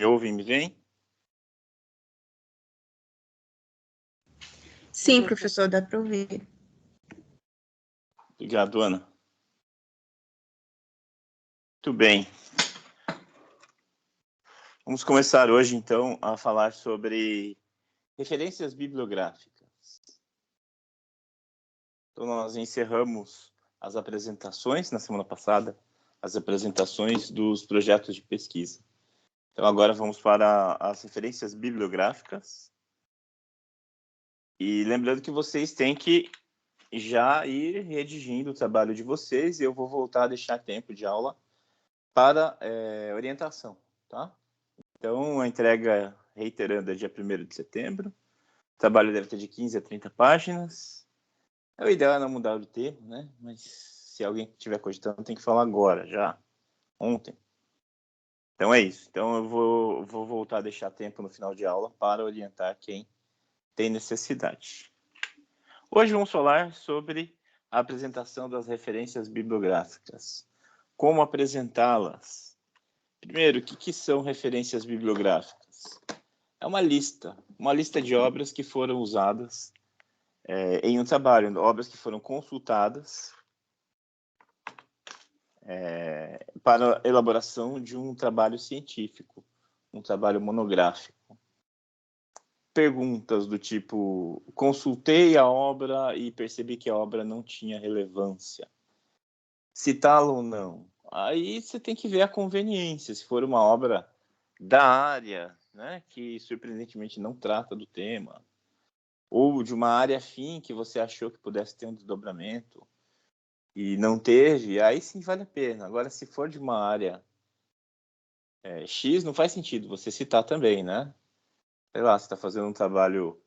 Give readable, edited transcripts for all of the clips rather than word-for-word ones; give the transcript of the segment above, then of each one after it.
ouvem, me veem? Sim, professor, dá para ouvir. Obrigado, Ana. Muito bem. Vamos começar hoje, então, a falar sobre referências bibliográficas. Então, nós encerramos as apresentações na semana passada, as apresentações dos projetos de pesquisa. Então, agora vamos para as referências bibliográficas. E lembrando que vocês têm que já ir redigindo o trabalho de vocês, e eu vou voltar a deixar tempo de aula para orientação, tá? Então, a entrega reiterando é dia 1º de setembro. O trabalho deve ter de 15 a 30 páginas. O ideal é não mudar o termo, né? Mas se alguém estiver cogitando, tem que falar agora, já, ontem. Então é isso. Então eu vou voltar a deixar tempo no final de aula para orientar quem tem necessidade. Hoje vamos falar sobre a apresentação das referências bibliográficas. Como apresentá-las? Primeiro, o que são referências bibliográficas? É uma lista de obras que foram usadas em um trabalho, obras que foram consultadas para a elaboração de um trabalho científico, um trabalho monográfico. Perguntas do tipo: consultei a obra e percebi que a obra não tinha relevância. Citá-la ou não? Aí você tem que ver a conveniência. Se for uma obra da área, né, que surpreendentemente não trata do tema, ou de uma área afim que você achou que pudesse ter um desdobramento e não teve, aí sim vale a pena. Agora, se for de uma área X, não faz sentido você citar também, né? Sei lá, você está fazendo um trabalho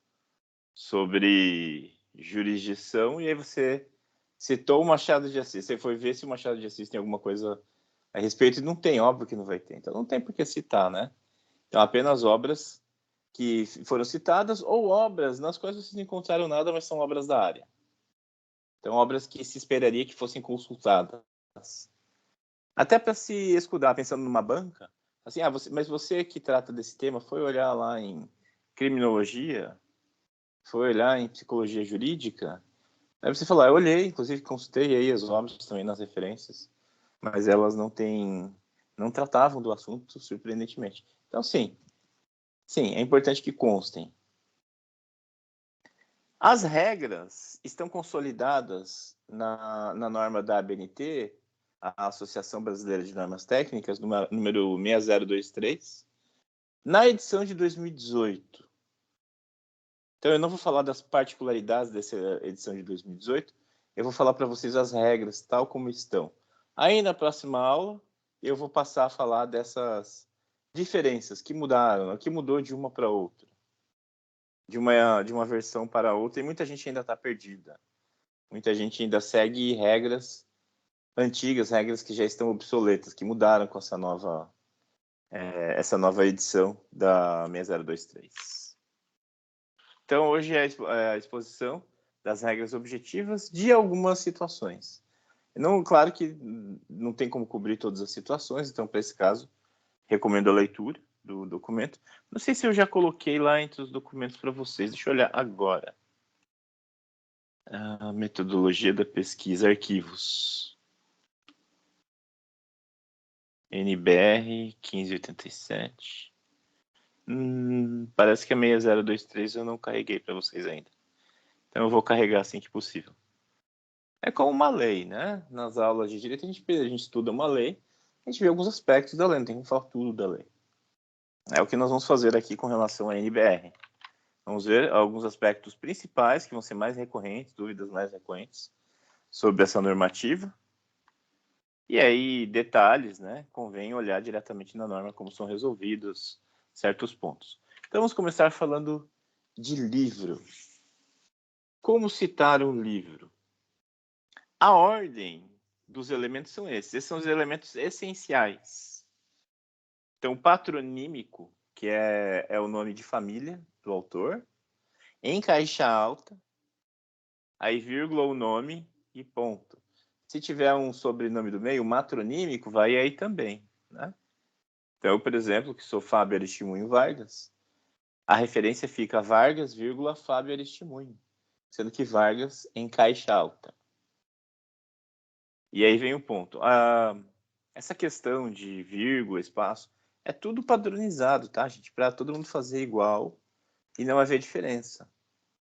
sobre jurisdição e aí você citou o Machado de Assis. Você foi ver se o Machado de Assis tem alguma coisa a respeito e não tem, óbvio que não vai ter. Então não tem por que citar, né? Então apenas obras que foram citadas ou obras nas quais vocês não encontraram nada, mas são obras da área. Então obras que se esperaria que fossem consultadas. Até para se escudar, pensando numa banca, assim, mas você que trata desse tema foi olhar lá em criminologia, foi olhar em psicologia jurídica, aí você falou, eu olhei, inclusive consultei aí as obras também nas referências, mas elas não tratavam do assunto surpreendentemente. Então, sim, é importante que constem. As regras estão consolidadas na norma da ABNT, a Associação Brasileira de Normas Técnicas, número 6023, na edição de 2018. Então, eu não vou falar das particularidades dessa edição de 2018, eu vou falar para vocês as regras, tal como estão. Aí, na próxima aula, eu vou passar a falar dessas diferenças que mudaram, o que mudou de uma para outra, de uma versão para outra, e muita gente ainda está perdida. Muita gente ainda segue regras antigas, regras que já estão obsoletas, que mudaram com essa nova edição da 6023. Então, hoje é a exposição das regras objetivas de algumas situações. Não, claro que não tem como cobrir todas as situações, então, para esse caso, recomendo a leitura do documento. Não sei se eu já coloquei lá entre os documentos para vocês, deixa eu olhar agora. A metodologia da pesquisa, arquivos. NBR 1587. Parece que a 6023 eu não carreguei para vocês ainda. Então eu vou carregar assim que possível. É como uma lei, né? Nas aulas de direito a gente estuda uma lei, a gente vê alguns aspectos da lei, não tem como falar tudo da lei. É o que nós vamos fazer aqui com relação à NBR. Vamos ver alguns aspectos principais que vão ser mais recorrentes, dúvidas mais recorrentes sobre essa normativa. E aí, detalhes, né? Convém olhar diretamente na norma como são resolvidos certos pontos. Então, vamos começar falando de livro. Como citar um livro? A ordem dos elementos são esses. Esses são os elementos essenciais. Então, patronímico, que é o nome de família do autor, em caixa alta, aí vírgula o nome e ponto. Se tiver um sobrenome do meio, matronímico, vai aí também, né? Então, por exemplo, que sou Fábio Aristimunho Vargas, a referência fica Vargas, vírgula, Fábio Aristimunho, sendo que Vargas em caixa alta. E aí vem o ponto. Essa questão de vírgula, espaço, é tudo padronizado, tá, gente? Para todo mundo fazer igual e não haver diferença.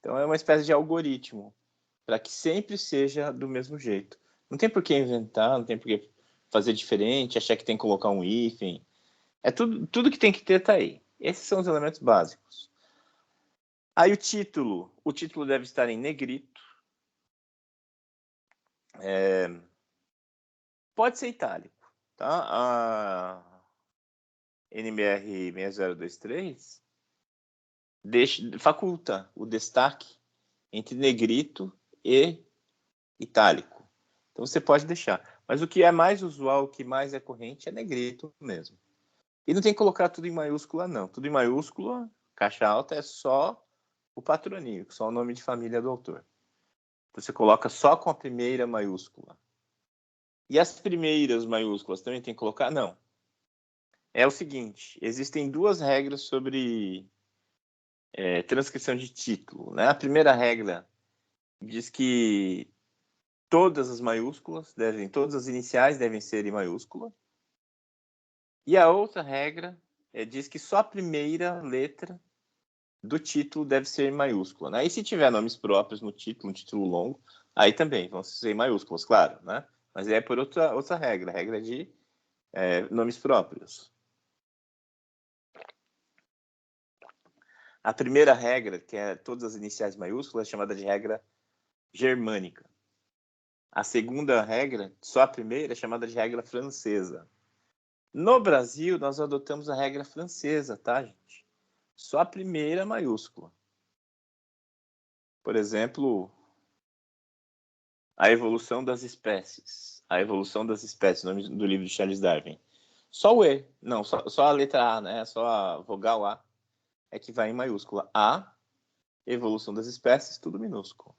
Então, é uma espécie de algoritmo para que sempre seja do mesmo jeito. Não tem por que inventar, não tem por que fazer diferente, achar que tem que colocar um hífen. É tudo que tem que ter tá aí. Esses são os elementos básicos. Aí o título deve estar em negrito. Pode ser itálico, tá? A NBR 6023 faculta o destaque entre negrito e itálico. Então você pode deixar. Mas o que é mais usual, o que mais é corrente é negrito mesmo. E não tem que colocar tudo em maiúscula, não. Tudo em maiúscula, caixa alta, é só o patronímico, só o nome de família do autor. Então você coloca só com a primeira maiúscula. E as primeiras maiúsculas também tem que colocar? Não. É o seguinte, existem duas regras sobre transcrição de título, né? A primeira regra diz que todas as iniciais devem ser em maiúscula. E a outra regra diz que só a primeira letra do título deve ser em maiúscula. Né? E se tiver nomes próprios no título, um título longo, aí também vão ser em maiúsculas, claro, né? Mas é por outra regra, a regra de nomes próprios. A primeira regra, que é todas as iniciais maiúsculas, é chamada de regra germânica. A segunda regra, só a primeira, é chamada de regra francesa. No Brasil, nós adotamos a regra francesa, tá, gente? Só a primeira maiúscula. Por exemplo, a evolução das espécies. A evolução das espécies, nome do livro de Charles Darwin. Só o E, não, só a letra A, né? Só a vogal A é que vai em maiúscula. A, evolução das espécies, tudo minúsculo.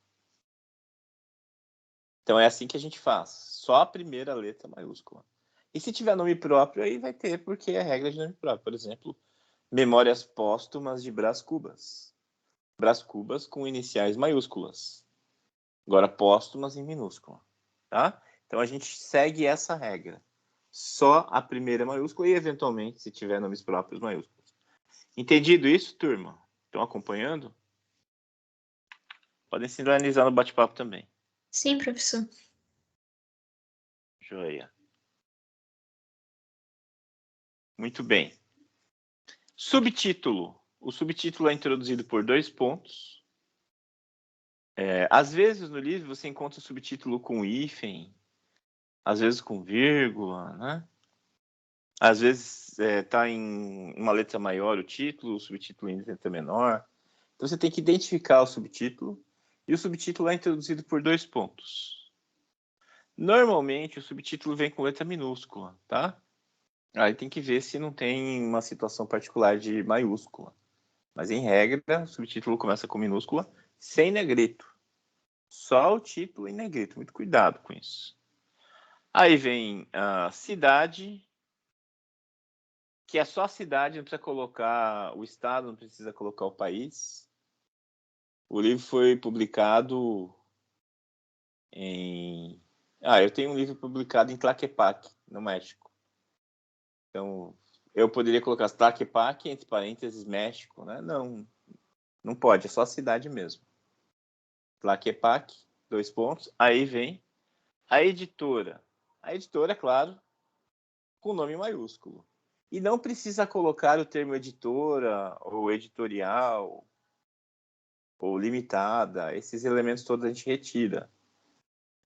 Então é assim que a gente faz. Só a primeira letra maiúscula. E se tiver nome próprio, aí vai ter, porque é regra de nome próprio. Por exemplo, Memórias Póstumas de Brás Cubas. Brás Cubas com iniciais maiúsculas. Agora póstumas em minúscula. Tá? Então a gente segue essa regra. Só a primeira maiúscula e, eventualmente, se tiver nomes próprios, maiúsculos. Entendido isso, turma? Estão acompanhando? Podem sintonizar no bate-papo também. Sim, professor. Joia. Muito bem. Subtítulo. O subtítulo é introduzido por 2 pontos. Às vezes, no livro, você encontra o subtítulo com hífen, às vezes com vírgula, né? Às vezes está em uma letra maior o título, o subtítulo em letra menor. Então você tem que identificar o subtítulo, e o subtítulo é introduzido por 2 pontos. Normalmente o subtítulo vem com letra minúscula, tá? Aí tem que ver se não tem uma situação particular de maiúscula. Mas em regra, o subtítulo começa com minúscula, sem negrito. Só o título em negrito. Muito cuidado com isso. Aí vem a cidade, que é só a cidade, não precisa colocar o estado, não precisa colocar o país. O livro foi publicado em... eu tenho um livro publicado em Tlaquepaque, no México. Então, eu poderia colocar Tlaquepaque, entre parênteses, México, né? Não pode, é só a cidade mesmo. Tlaquepaque, 2 pontos. Aí vem a editora. A editora, é claro, com nome maiúsculo. E não precisa colocar o termo editora, ou editorial, ou limitada. Esses elementos todos a gente retira.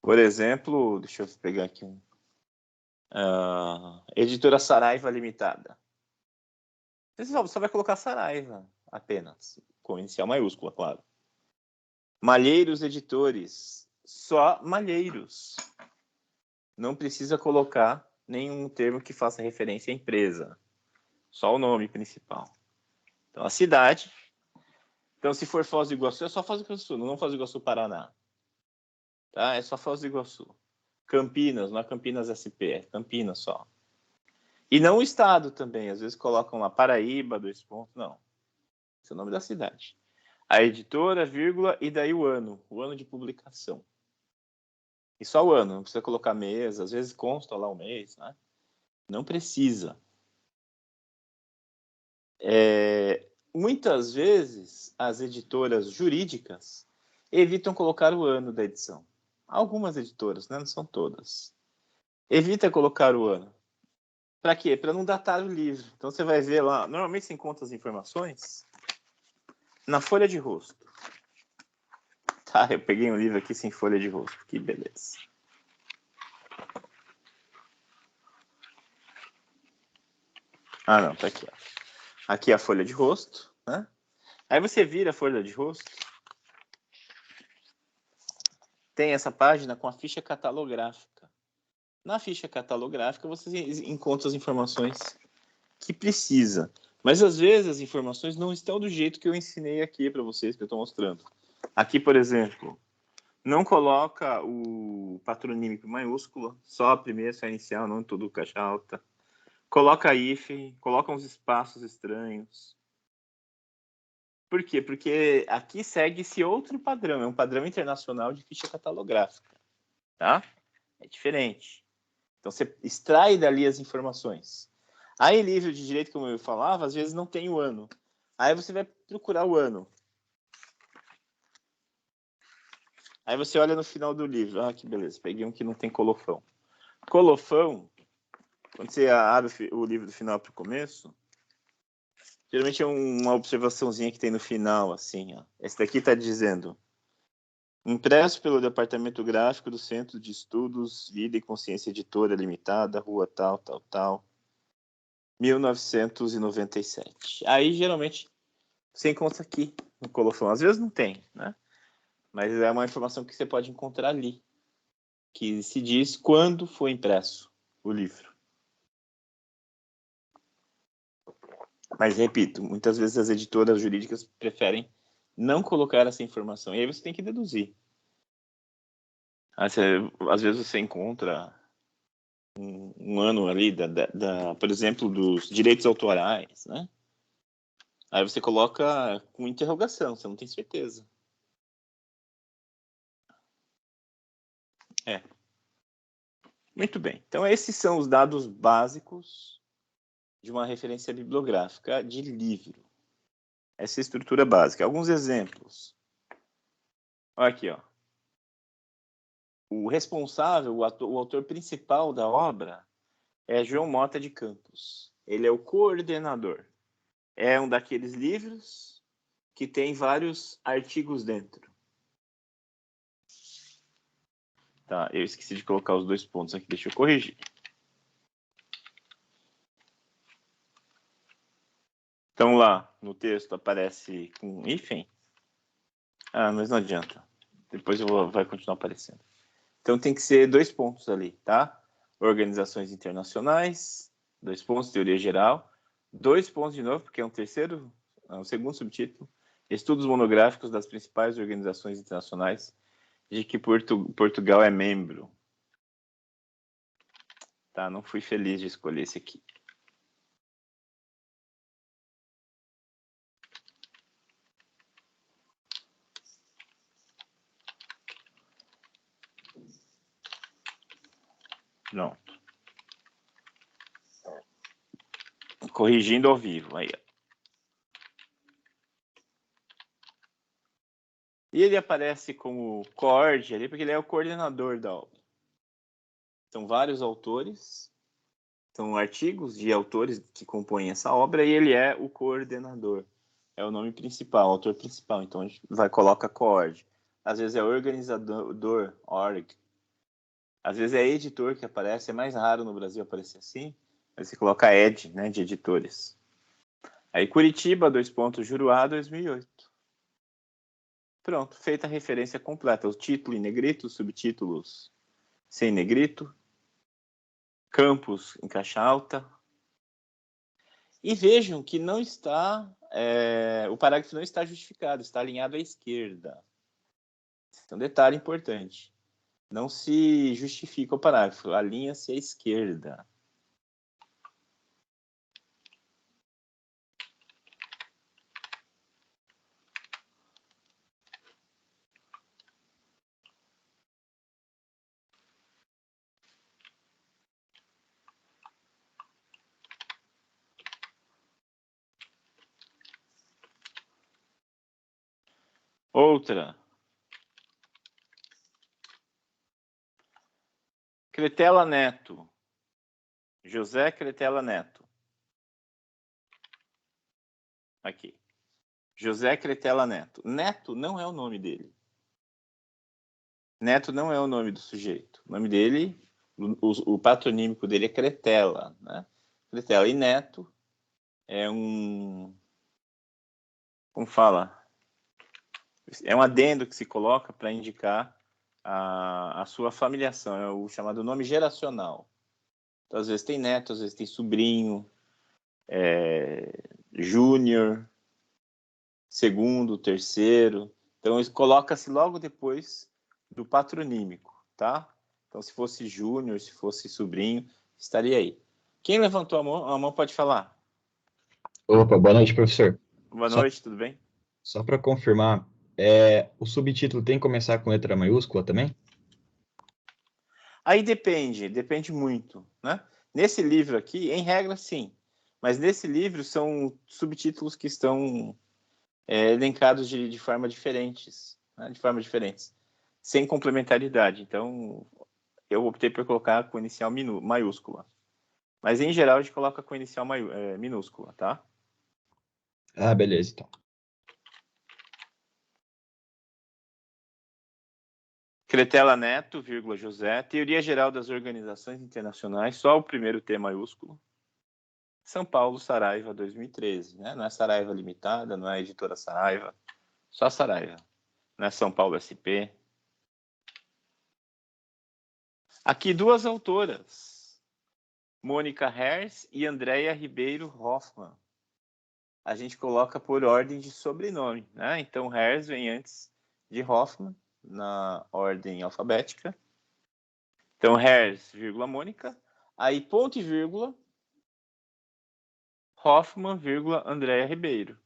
Por exemplo, deixa eu pegar aqui um. Editora Saraiva Limitada. Você só vai colocar Saraiva apenas, com inicial maiúscula, claro. Malheiros Editores, só Malheiros. Não precisa colocar nenhum termo que faça referência à empresa. Só o nome principal. Então, a cidade. Então, se for Foz do Iguaçu, é só Foz do Iguaçu, não Foz do Iguaçu, Paraná. Tá? É só Foz do Iguaçu. Campinas, não é Campinas SP, é Campinas só. E não o estado também. Às vezes colocam lá Paraíba, 2 pontos. Não. Esse é o nome da cidade. A editora, vírgula, e daí o ano de publicação. E só o ano, não precisa colocar mês. Às vezes consta lá o mês, né? Não precisa. Muitas vezes, as editoras jurídicas evitam colocar o ano da edição. Algumas editoras, né? Não são todas. Evita colocar o ano. Para quê? Para não datar o livro. Então, você vai ver lá, normalmente você encontra as informações na folha de rosto. Tá, eu peguei um livro aqui sem folha de rosto. Que beleza. Ah, não, tá aqui, ó. Aqui é a folha de rosto, né? Aí você vira a folha de rosto. Tem essa página com a ficha catalográfica. Na ficha catalográfica, você encontra as informações que precisa. Mas, às vezes, as informações não estão do jeito que eu ensinei aqui para vocês, que eu estou mostrando. Aqui, por exemplo, não coloca o patronímico maiúsculo, só a primeira, só a inicial, não tudo caixa alta. Coloca hífen, coloca uns espaços estranhos. Por quê? Porque aqui segue esse outro padrão, é um padrão internacional de ficha catalográfica, tá? É diferente. Então, você extrai dali as informações. Aí, livro de direito, como eu falava, às vezes não tem o ano. Aí você vai procurar o ano. Aí você olha no final do livro. Ah, que beleza, peguei um que não tem colofão. Colofão, quando você abre o livro do final para o começo, geralmente é uma observaçãozinha que tem no final, assim, ó. Esse daqui está dizendo: impresso pelo Departamento Gráfico do Centro de Estudos Vida e Consciência Editora Limitada, rua tal, tal, tal, 1997. Aí, geralmente, você encontra aqui no colofão. Às vezes não tem, né? Mas é uma informação que você pode encontrar ali, que se diz quando foi impresso o livro. Mas, repito, muitas vezes as editoras jurídicas preferem não colocar essa informação. E aí você tem que deduzir. Às vezes você encontra um ano ali, por exemplo, dos direitos autorais, né? Aí você coloca com interrogação, você não tem certeza. É. Muito bem. Então, esses são os dados básicos de uma referência bibliográfica de livro. Essa é a estrutura básica. Alguns exemplos. Olha aqui, ó. O responsável, o autor principal da obra é João Mota de Campos. Ele é o coordenador. É um daqueles livros que tem vários artigos dentro. Tá, eu esqueci de colocar os 2 pontos aqui, deixa eu corrigir. Então lá no texto aparece com hífen. Ah, mas não adianta. Depois vai continuar aparecendo. Então tem que ser 2 pontos ali, tá? Organizações internacionais, 2 pontos, teoria geral, 2 pontos de novo, porque é um segundo subtítulo, estudos monográficos das principais organizações internacionais de que Portugal é membro. Tá, não fui feliz de escolher esse aqui. Pronto. Corrigindo ao vivo, aí. E ele aparece como coord ali, porque ele é o coordenador da obra. São vários autores, são artigos de autores que compõem essa obra, e ele é o coordenador. É o nome principal, o autor principal. Então a gente coloca coord. Às vezes é organizador, org. Às vezes é editor que aparece, é mais raro no Brasil aparecer assim. Aí você coloca ed, né, de editores. Aí Curitiba, 2 pontos, Juruá, 2008. Pronto, feita a referência completa. O título em negrito, subtítulos sem negrito, campos em caixa alta. E vejam que não está, o parágrafo não está justificado, está alinhado à esquerda. Esse é um detalhe importante. Não se justifica o parágrafo, alinha-se à esquerda. Outra. Cretela Neto. José Cretela Neto. Aqui. José Cretela Neto. Neto não é o nome dele. Neto não é o nome do sujeito. O nome dele, o patronímico dele é Cretela, né? Cretela. E Neto é como fala? É um adendo que se coloca para indicar a sua familiação, é o chamado nome geracional. Então, às vezes tem neto, às vezes tem sobrinho, júnior, segundo, terceiro. Então, isso coloca-se logo depois do patronímico, tá? Então, se fosse júnior, se fosse sobrinho, estaria aí. Quem levantou a mão pode falar. Opa, boa noite, professor. Boa noite, tudo bem? Só para confirmar, o subtítulo tem que começar com letra maiúscula também? Aí depende muito, né? Nesse livro aqui, em regra, sim. Mas nesse livro são subtítulos que estão elencados de forma diferentes, né? De forma diferentes, sem complementaridade. Então, eu optei por colocar com inicial maiúscula. Mas, em geral, a gente coloca com inicial minúscula, tá? Ah, beleza, então. Cretela Neto, vírgula, José. Teoria Geral das Organizações Internacionais. Só o primeiro T maiúsculo. São Paulo, Saraiva, 2013. Né? Não é Saraiva Limitada, não é Editora Saraiva. Só Saraiva. Não é São Paulo SP. Aqui duas autoras. Mônica Herz e Andréia Ribeiro Hoffmann. A gente coloca por ordem de sobrenome. Né? Então, Herz vem antes de Hoffmann, na ordem alfabética. Então, Herz, vírgula, Mônica. Aí, ponto e vírgula, Hoffmann, vírgula, Andréia Ribeiro.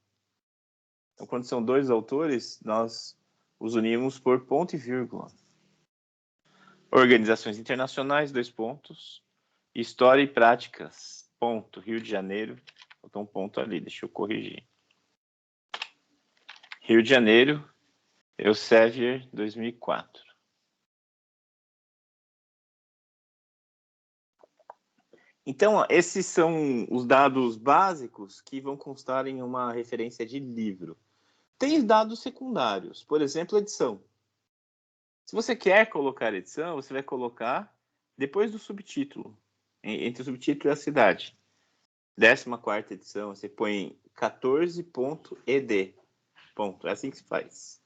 Então, quando são dois autores, nós os unimos por ponto e vírgula. Organizações internacionais, 2 pontos. História e práticas, ponto. Rio de Janeiro, botou um ponto ali, deixa eu corrigir. Rio de Janeiro, Elsevier, 2004. Então, esses são os dados básicos que vão constar em uma referência de livro. Tem dados secundários, por exemplo, edição. Se você quer colocar edição, você vai colocar depois do subtítulo, entre o subtítulo e a cidade. 14ª edição, você põe 14.ed. Ponto. É assim que se faz.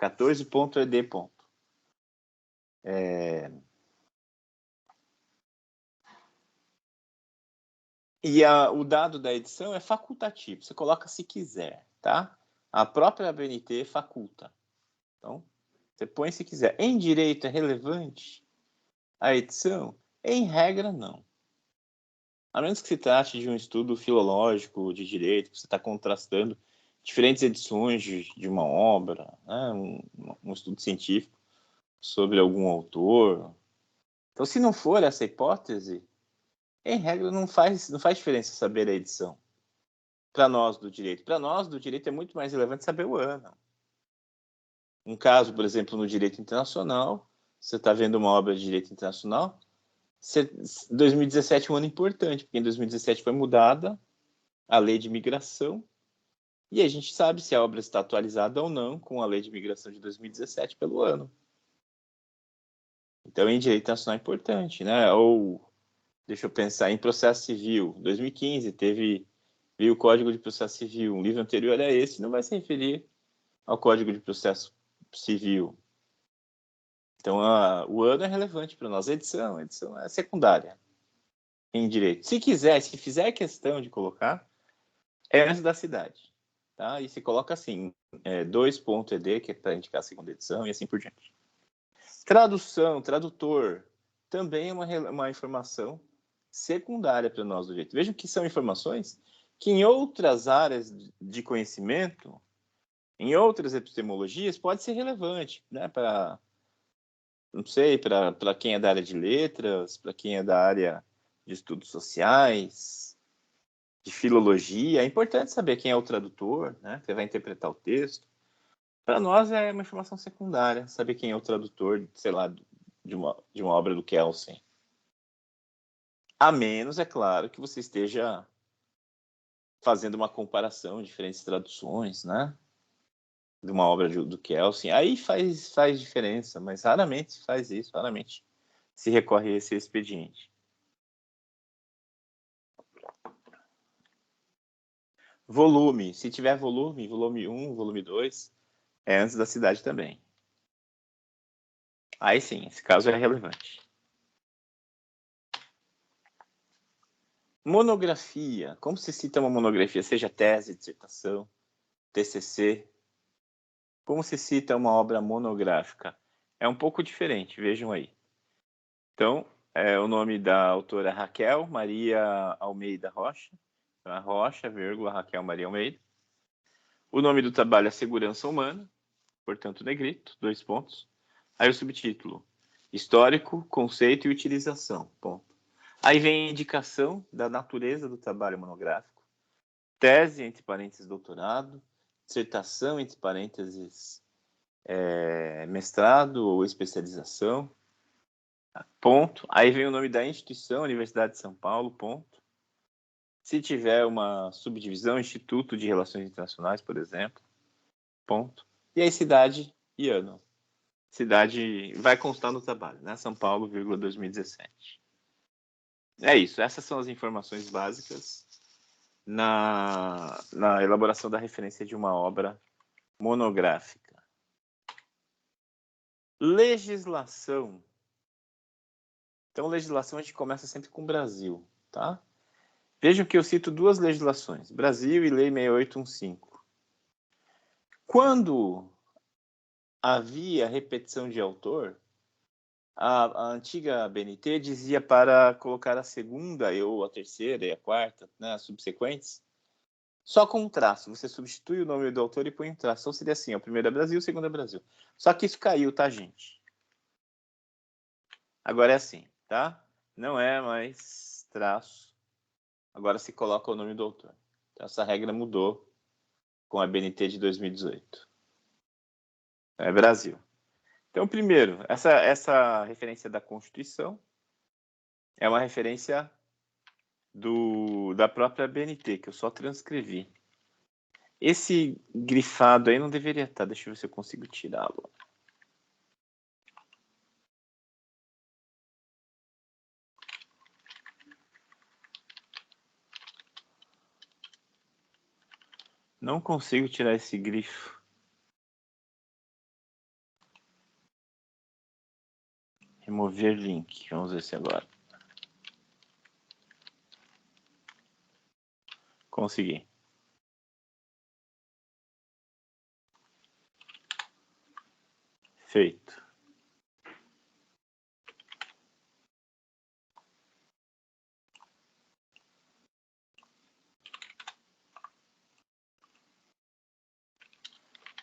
14.ed. Ponto. E o dado da edição é facultativo. Você coloca se quiser, tá? A própria ABNT faculta. Então, você põe se quiser. Em direito é relevante a edição? Em regra, não. A menos que se trate de um estudo filológico de direito, que você está contrastando diferentes edições de uma obra, né? um estudo científico sobre algum autor. Então, se não for essa hipótese, em regra, não faz diferença saber a edição. Para nós do direito. Para nós do direito é muito mais relevante saber o ano. Um caso, por exemplo, no direito internacional, você está vendo uma obra de direito internacional, 2017 é um ano importante, porque em 2017 foi mudada a lei de imigração, e a gente sabe se a obra está atualizada ou não com a lei de imigração de 2017 pelo ano. Então, em direito internacional é importante, né? Ou, deixa eu pensar, em processo civil, 2015 veio o Código de Processo Civil, um livro anterior a esse não vai se referir ao Código de Processo Civil. Então, o ano é relevante para nós. A edição é secundária em direito. Se fizer questão de colocar, é antes da cidade. Tá? E se coloca assim, 2.ed, que é para indicar a segunda edição, e assim por diante. Tradução, tradutor, também é uma informação secundária para nós do direito. Vejam que são informações que em outras áreas de conhecimento, em outras epistemologias, pode ser relevante, né? Não sei, para quem é da área de letras, para quem é da área de estudos sociais, de filologia. É importante saber quem é o tradutor, né? Que vai interpretar o texto. Para nós é uma informação secundária, saber quem é o tradutor, sei lá, de uma obra do Kelsen. A menos, é claro, que você esteja fazendo uma comparação de diferentes traduções, né? De uma obra do Kelsen. Aí faz diferença, mas raramente se faz isso, raramente se recorre a esse expediente. Volume. Se tiver volume 1, volume 2, é antes da cidade também. Aí sim, esse caso é relevante. Monografia. Como se cita uma monografia? Seja tese, dissertação, TCC. Como se cita uma obra monográfica? É um pouco diferente, vejam aí. Então, o nome da autora é Raquel Maria Almeida Rocha. Então, é Rocha, vírgula, Raquel Maria Almeida. O nome do trabalho é Segurança Humana, portanto, negrito, 2 pontos. Aí o subtítulo, Histórico, Conceito e Utilização, ponto. Aí vem a indicação da natureza do trabalho monográfico, tese, entre parênteses, doutorado, dissertação, entre parênteses, mestrado ou especialização, ponto. Aí vem o nome da instituição, Universidade de São Paulo, ponto. Se tiver uma subdivisão, Instituto de Relações Internacionais, por exemplo, ponto. E aí cidade e ano. Cidade vai constar no trabalho, né? São Paulo, 2017. É isso, essas são as informações básicas na elaboração da referência de uma obra monográfica. Legislação. Então, legislação a gente começa sempre com o Brasil, tá? Vejam que eu cito 2 legislações, Brasil e Lei 6815. Quando havia repetição de autor, a antiga BNT dizia para colocar a segunda, ou a terceira e a quarta, né, as subsequentes, só com um traço. Você substitui o nome do autor e põe um traço. Então seria assim, o primeiro é Brasil, o segundo é Brasil. Só que isso caiu, tá, gente? Agora é assim, tá? Não é mais traço. Agora se coloca o nome do autor. Então essa regra mudou com a BNT de 2018. É Brasil. Então, primeiro, essa referência da Constituição é uma referência da própria BNT, que eu só transcrevi. Esse grifado aí não deveria estar. Deixa eu ver se eu consigo tirá-lo. Não consigo tirar esse grifo. Remover link. Vamos ver se agora. Consegui. Feito.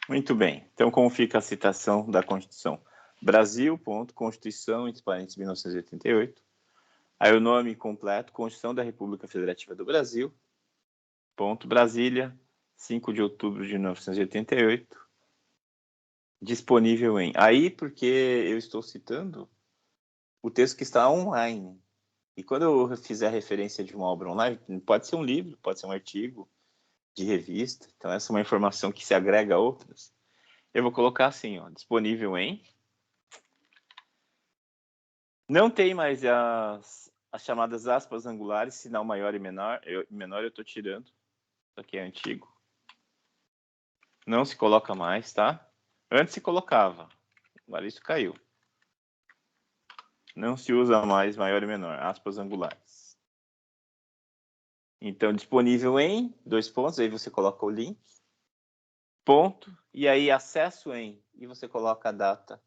Muito bem. Então, como fica a citação da Constituição? Brasil, ponto, Constituição, entre parênteses, 1988. Aí o nome completo, Constituição da República Federativa do Brasil, ponto, Brasília, 5 de outubro de 1988. Disponível em... Aí, porque eu estou citando o texto que está online. E quando eu fizer referência de uma obra online, pode ser um livro, pode ser um artigo de revista. Então, essa é uma informação que se agrega a outras. Eu vou colocar assim, ó, disponível em... Não tem mais as chamadas aspas angulares, sinal maior e menor. Menor eu estou tirando. Isso aqui é antigo. Não se coloca mais, tá? Antes se colocava. Agora isso caiu. Não se usa mais maior e menor, aspas angulares. Então, disponível em, 2 pontos, aí você coloca o link, ponto, e aí acesso em, e você coloca a data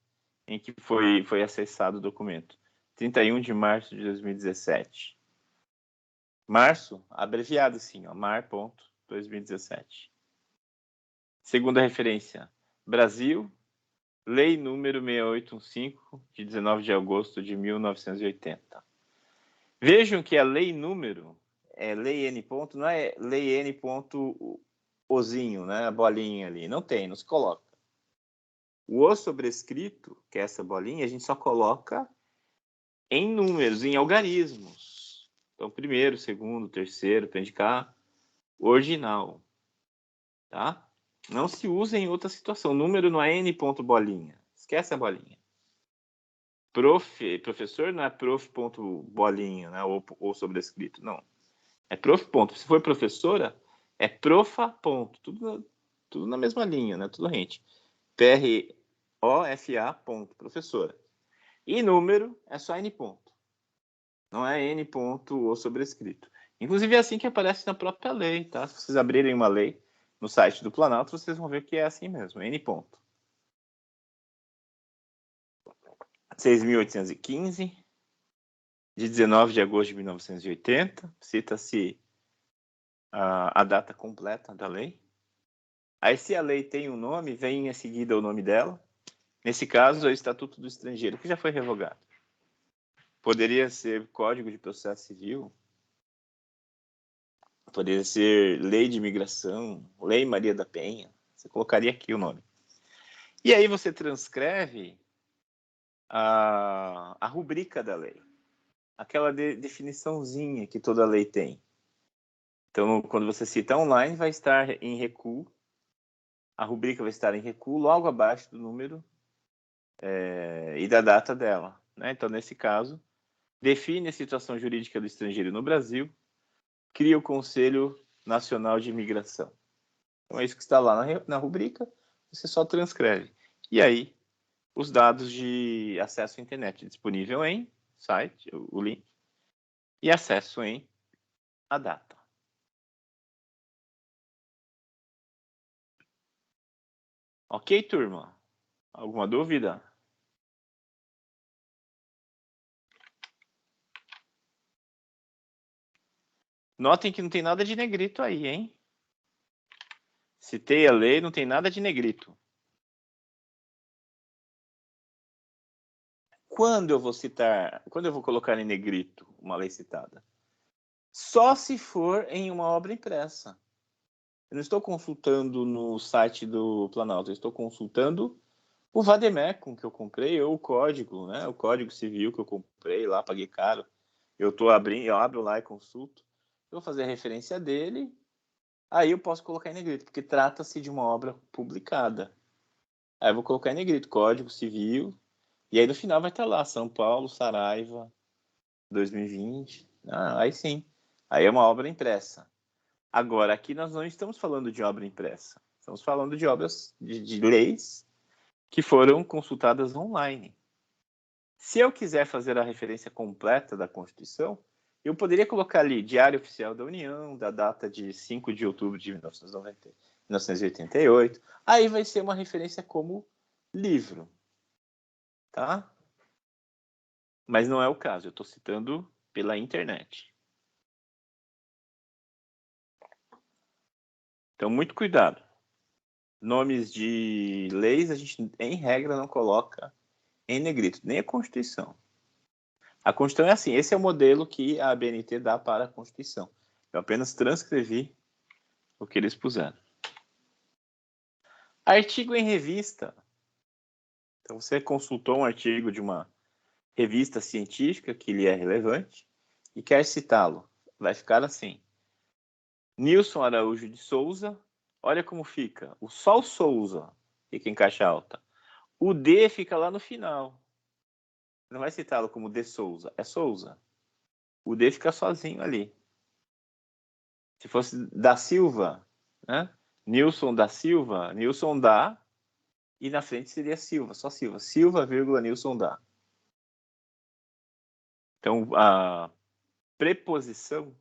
em que foi acessado o documento. 31 de março de 2017. Março, abreviado assim, ó, mar.2017. Segunda referência, Brasil, Lei número 6815, de 19 de agosto de 1980. Vejam que a lei número é lei N ponto, não é lei N ponto ozinho, né? A bolinha ali. Não tem, não se coloca. O sobrescrito, que é essa bolinha, a gente só coloca em números, em algarismos. Então, primeiro, segundo, terceiro, para indicar o original. Tá? Não se usa em outra situação. Número não é n ponto bolinha. Esquece a bolinha. Professor não é prof ponto bolinha, né? Ou sobrescrito. Não. É prof ponto. Se for professora, é profa ponto. Tudo na mesma linha, né? Tudo rente. PROFA ponto. Professora. E número é só n ponto. Não é n ponto ou sobrescrito. Inclusive é assim que aparece na própria lei, tá? Se vocês abrirem uma lei no site do Planalto, vocês vão ver que é assim mesmo, n ponto. 6.815, de 19 de agosto de 1980, cita-se a data completa da lei. Aí, se a lei tem um nome, vem em seguida o nome dela. Nesse caso, é o Estatuto do Estrangeiro, que já foi revogado. Poderia ser Código de Processo Civil, poderia ser Lei de Imigração, Lei Maria da Penha. Você colocaria aqui o nome. E aí você transcreve a rubrica da lei. Aquela definiçãozinha que toda lei tem. Então, quando você cita online, vai estar em recuo. A rubrica vai estar em recuo logo abaixo do número e da data dela. Né? Então, nesse caso, define a situação jurídica do estrangeiro no Brasil, cria o Conselho Nacional de Imigração. Então, é isso que está lá na rubrica, você só transcreve. E aí, os dados de acesso à internet disponível em site, o link, e acesso em a data. Ok, turma? Alguma dúvida? Notem que não tem nada de negrito aí, hein? Citei a lei, não tem nada de negrito. Quando eu vou colocar em negrito uma lei citada? Só se for em uma obra impressa. Eu não estou consultando no site do Planalto, eu estou consultando o Vademecum que eu comprei, ou o código, né? O Código Civil que eu comprei lá, paguei caro. Eu abro lá e consulto. Eu vou fazer a referência dele, aí eu posso colocar em negrito, porque trata-se de uma obra publicada. Aí eu vou colocar em negrito, Código Civil, e aí no final vai estar lá, São Paulo, Saraiva, 2020. Aí sim. Aí é uma obra impressa. Agora, aqui nós não estamos falando de obra impressa. Estamos falando de obras, de leis que foram consultadas online. Se eu quiser fazer a referência completa da Constituição, eu poderia colocar ali Diário Oficial da União, da data de 5 de outubro de 1988. Aí vai ser uma referência como livro. Tá? Mas não é o caso. Eu estou citando pela internet. Então, muito cuidado. Nomes de leis, a gente, em regra, não coloca em negrito, nem a Constituição. A Constituição é assim, esse é o modelo que a ABNT dá para a Constituição. Eu apenas transcrevi o que eles puseram. Artigo em revista. Então, você consultou um artigo de uma revista científica que lhe é relevante e quer citá-lo. Vai ficar assim. Nilson Araújo de Souza. Olha como fica. Só o Souza fica em caixa alta. O D fica lá no final. Não vai citá-lo como de Souza. É Souza. O D fica sozinho ali. Se fosse da Silva, né? Nilson da Silva, Nilson da, e na frente seria Silva, só Silva. Silva, vírgula, Nilson da. Então, a preposição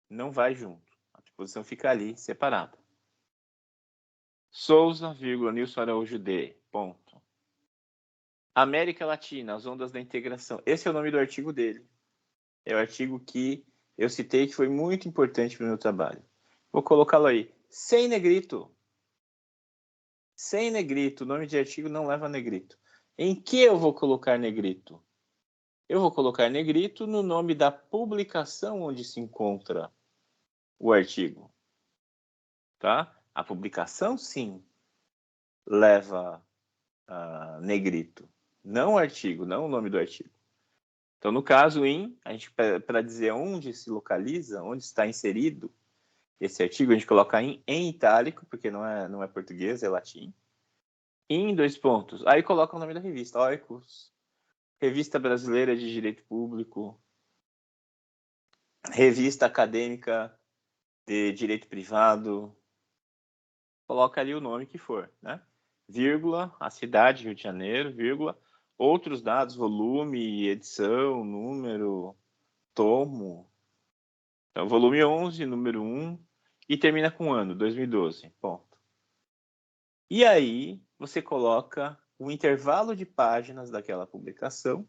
não vai junto. A preposição fica ali, separada. Souza, vírgula, Nilson Araújo de, ponto. América Latina, as ondas da integração. Esse é o nome do artigo dele. É o artigo que eu citei que foi muito importante para o meu trabalho. Vou colocá-lo aí. Sem negrito. Sem negrito. O nome de artigo não leva negrito. Em que eu vou colocar negrito? Eu vou colocar negrito no nome da publicação onde se encontra o artigo. Tá? A publicação, sim, leva negrito. Não o artigo, não o nome do artigo. Então, no caso, a gente, para dizer onde se localiza, onde está inserido esse artigo, a gente coloca em itálico, porque não é português, é latim. Em 2 pontos. Aí coloca o nome da revista. Oikos, Revista Brasileira de Direito Público, Revista Acadêmica de Direito Privado. Coloca ali o nome que for, né? Vírgula, a cidade, Rio de Janeiro, vírgula, outros dados, volume, edição, número, tomo. Então, volume 11, número 1, e termina com ano, 2012, ponto. E aí, você coloca o intervalo de páginas daquela publicação,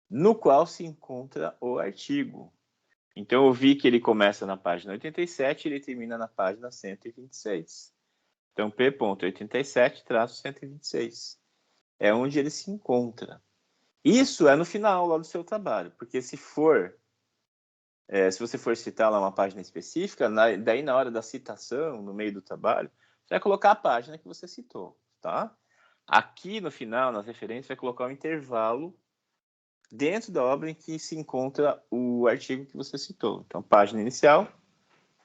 no qual se encontra o artigo. Então, eu vi que ele começa na página 87 e ele termina na página 126. Então, P.87-126 é onde ele se encontra. Isso é no final lá do seu trabalho, porque se você for citar lá uma página específica, daí na hora da citação, no meio do trabalho, você vai colocar a página que você citou, tá? Aqui no final, nas referências, vai colocar um intervalo dentro da obra em que se encontra o artigo que você citou. Então, página inicial,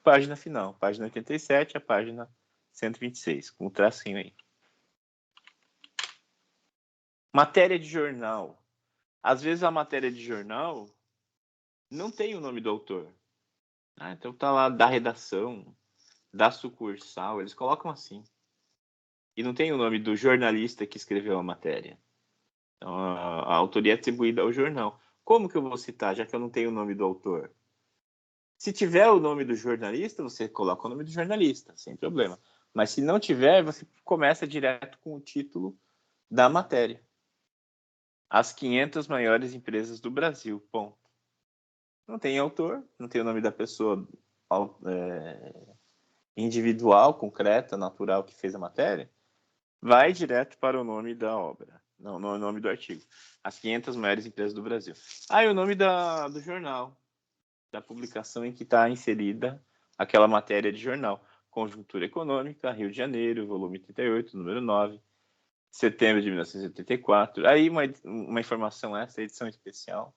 página final. Página 87, a página 126, com o tracinho aí. Matéria de jornal. Às vezes a matéria de jornal não tem o nome do autor. Então tá lá da redação, da sucursal, eles colocam assim. E não tem o nome do jornalista que escreveu a matéria. Então a autoria é atribuída ao jornal. Como que eu vou citar, já que eu não tenho o nome do autor? Se tiver o nome do jornalista, você coloca o nome do jornalista, sem problema. Mas se não tiver, você começa direto com o título da matéria. As 500 maiores empresas do Brasil, ponto. Não tem autor, não tem o nome da pessoa individual, concreta, natural que fez a matéria, vai direto para o nome da obra, não o nome do artigo. As 500 maiores empresas do Brasil. Aí o nome do jornal, da publicação em que está inserida aquela matéria de jornal. Conjuntura Econômica, Rio de Janeiro, volume 38, número 9, setembro de 1984. Aí uma informação essa, edição especial.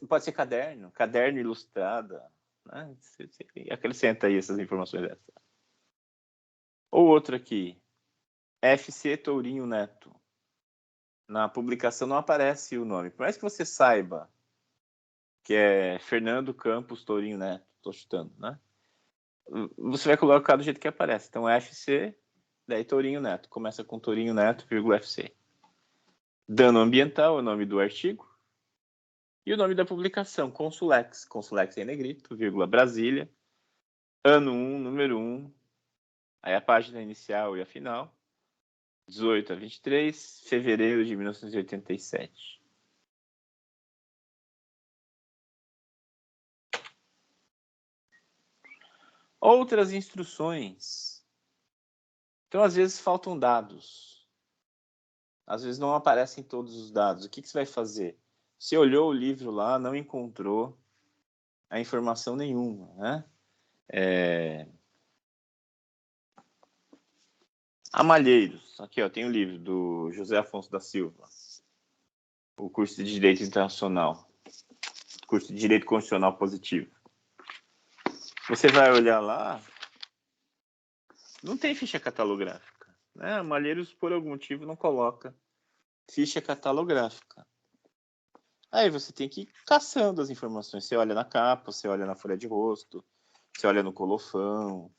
Pode ser caderno ilustrada, né? Você acrescenta aí essas informações dessa. Ou outro aqui, FC Tourinho Neto. Na publicação não aparece o nome. Por mais que você saiba que é Fernando Campos Tourinho Neto, estou chutando, né? Você vai colocar do jeito que aparece. Então, FC, daí Tourinho Neto. Começa com Tourinho Neto, FC. Dano ambiental é o nome do artigo. E o nome da publicação, Consulex. Consulex em negrito, Brasília. Ano 1, número 1. Aí a página inicial e a final. 18 a 23, fevereiro de 1987. Outras instruções. Então, às vezes, faltam dados. Às vezes não aparecem todos os dados. O que você vai fazer? Você olhou o livro lá, não encontrou a informação nenhuma, né? Amalheiros. Aqui, ó, tem o livro do José Afonso da Silva. O curso de Direito Internacional. Curso de Direito Constitucional Positivo. Você vai olhar lá, não tem ficha catalográfica, né? Malheiros, por algum motivo, não coloca ficha catalográfica. Aí você tem que ir caçando as informações. Você olha na capa, você olha na folha de rosto, você olha no colofão.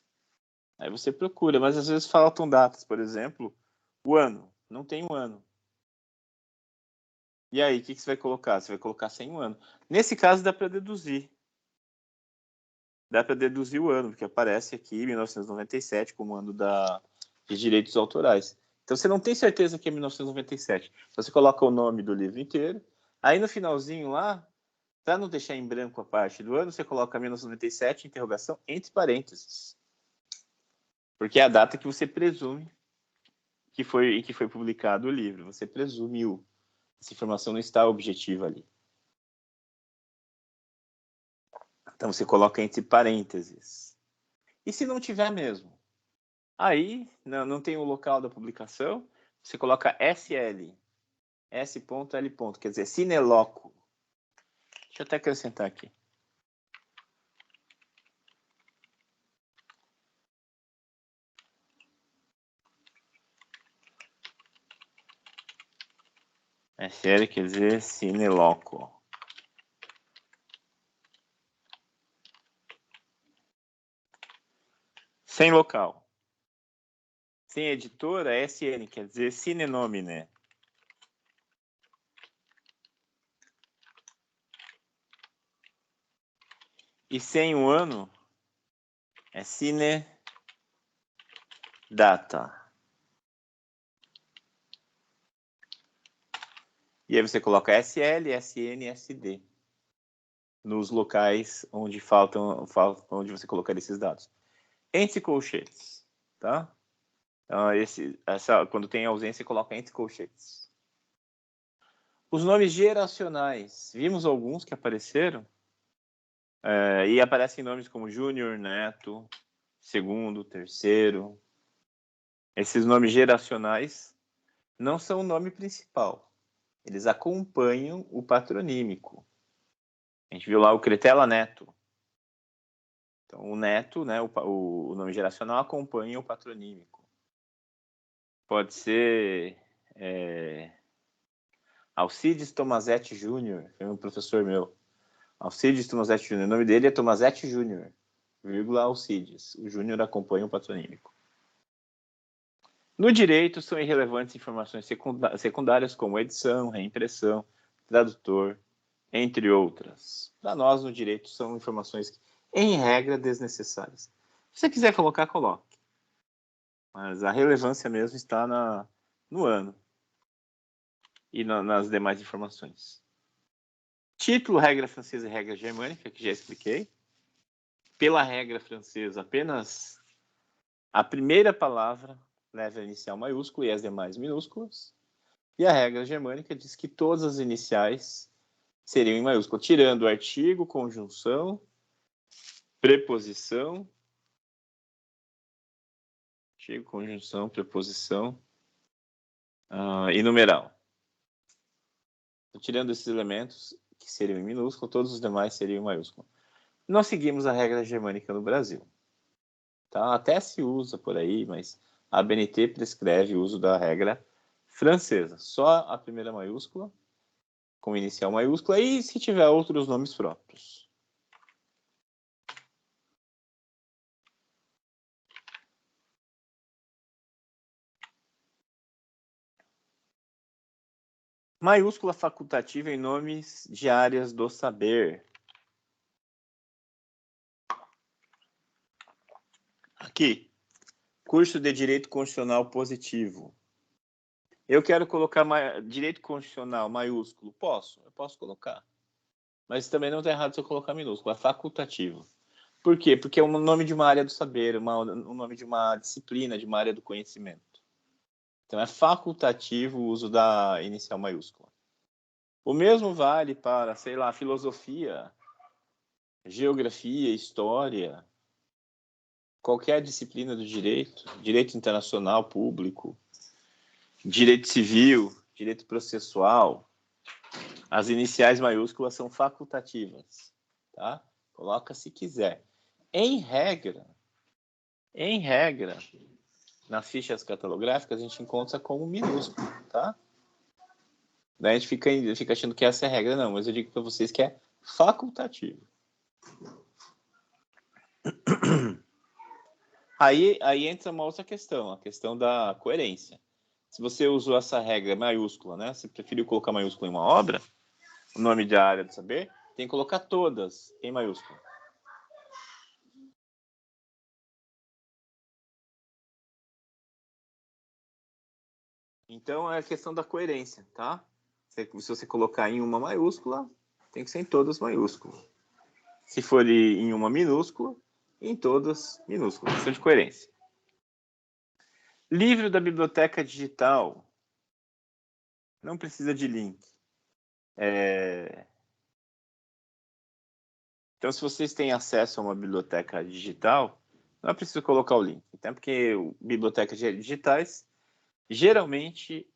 Aí você procura, mas às vezes faltam datas. Por exemplo, o ano. Não tem um ano. E aí, o que você vai colocar? Você vai colocar sem um ano. Nesse caso, dá para deduzir. Dá para deduzir o ano, porque aparece aqui 1997 como ano de direitos autorais. Então, você não tem certeza que é 1997. Você coloca o nome do livro inteiro. Aí, no finalzinho lá, para não deixar em branco a parte do ano, você coloca 1997, interrogação, entre parênteses. Porque é a data que você presume que foi publicado o livro. Você presumiu. Essa informação não está objetiva ali. Então, você coloca entre parênteses. E se não tiver mesmo? Aí, não tem o local da publicação, você coloca SL, S.L. Quer dizer, sine loco. Deixa eu até acrescentar aqui. SL quer dizer sine loco. Sem local. Sem editora, SN quer dizer sine nomine. E sem o ano, é sine data. E aí você coloca SL, SN, SD nos locais onde onde você colocaria esses dados. Entre colchetes, tá? Então, quando tem ausência, você coloca entre colchetes. Os nomes geracionais. Vimos alguns que apareceram. E aparecem nomes como Júnior, Neto, segundo, terceiro. Esses nomes geracionais não são o nome principal. Eles acompanham o patronímico. A gente viu lá o Cretela Neto. Então, o neto, né, o nome geracional acompanha o patronímico. Pode ser Alcides Tomazetti Júnior, foi um professor meu. Alcides Tomazetti Júnior, o nome dele é Tomazetti Júnior, vírgula Alcides. O Júnior acompanha o patronímico. No direito, são irrelevantes informações secundárias como edição, reimpressão, tradutor, entre outras. Para nós, no direito, são informações, em regra, desnecessárias. Se você quiser colocar, coloque. Mas a relevância mesmo está no ano e nas demais informações. Título, regra francesa e regra germânica, que já expliquei. Pela regra francesa, apenas a primeira palavra leva a inicial maiúscula e as demais minúsculas. E a regra germânica diz que todas as iniciais seriam em maiúscula, tirando artigo, conjunção, preposição, e numeral. Então, tirando esses elementos que seriam em minúsculo, todos os demais seriam em maiúsculo. Nós seguimos a regra germânica no Brasil. Tá? Até se usa por aí, mas a ABNT prescreve o uso da regra francesa. Só a primeira maiúscula, com inicial maiúscula, e se tiver outros nomes próprios. Maiúscula facultativa em nomes de áreas do saber. Aqui, curso de Direito Constitucional positivo. Eu quero colocar Direito Constitucional maiúsculo. Eu posso colocar. Mas também não está errado se eu colocar minúsculo. É facultativo. Por quê? Porque é o nome de uma área do saber, o nome de uma disciplina, de uma área do conhecimento. Então, é facultativo o uso da inicial maiúscula. O mesmo vale para, sei lá, filosofia, geografia, história, qualquer disciplina do direito, direito internacional público, direito civil, direito processual. As iniciais maiúsculas são facultativas, tá? Coloca se quiser. Em regra, nas fichas catalográficas a gente encontra como minúsculo, tá? Daí a gente fica achando que essa é a regra. Não, mas eu digo para vocês que é facultativo. Aí entra uma outra questão, a questão da coerência. Se você usou essa regra maiúscula, né? Você preferiu colocar maiúscula em uma obra, o nome da área do saber, tem que colocar todas em maiúscula. Então é a questão da coerência, tá? Se você colocar em uma maiúscula, tem que ser em todas maiúsculas. Se for em uma minúscula, em todas minúsculas. Questão de coerência. Livro da biblioteca digital. Não precisa de link. Então, se vocês têm acesso a uma biblioteca digital, Não é preciso colocar o link, até porque bibliotecas digitais geralmente